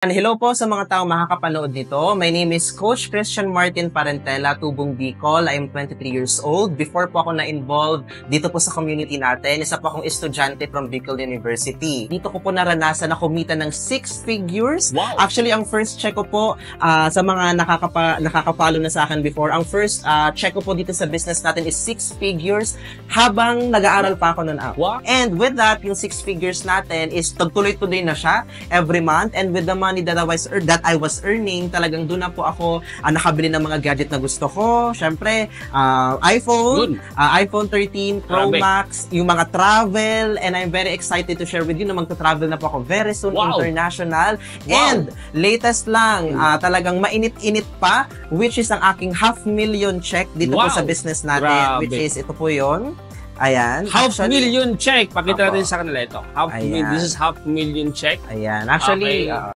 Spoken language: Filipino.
And hello po sa mga taong makakapanood nito. My name is Coach Christian Martin Parentela, Tubong Bicol. I am 23 years old. Before po ako na-involve dito po sa community natin, isa po akong estudyante from Bicol University. Dito ko po naranasan na kumita ng 6 figures. Wow! Actually, ang first check ko po sa mga nakakapalo na sa akin before, ang first check ko po dito sa business natin is 6 figures habang nag-aaral pa ako noon. Wow! And with that, yung 6 figures natin is tuloy-tuloy na siya every month, and with the money that I was earning, talagang doon na po ako nakabili ng mga gadget na gusto ko. Syempre, iPhone 13 Pro Max, yung mga travel, and I'm very excited to share with you na magta-travel na po ako very soon, international. And latest lang, talagang mainit-init pa, which is ang aking 500,000 check dito po sa business natin, which is ito po yon. Ayan. 500,000 check. Pakita natin sa kanila ito. This is 500,000 check. Ayan. Actually,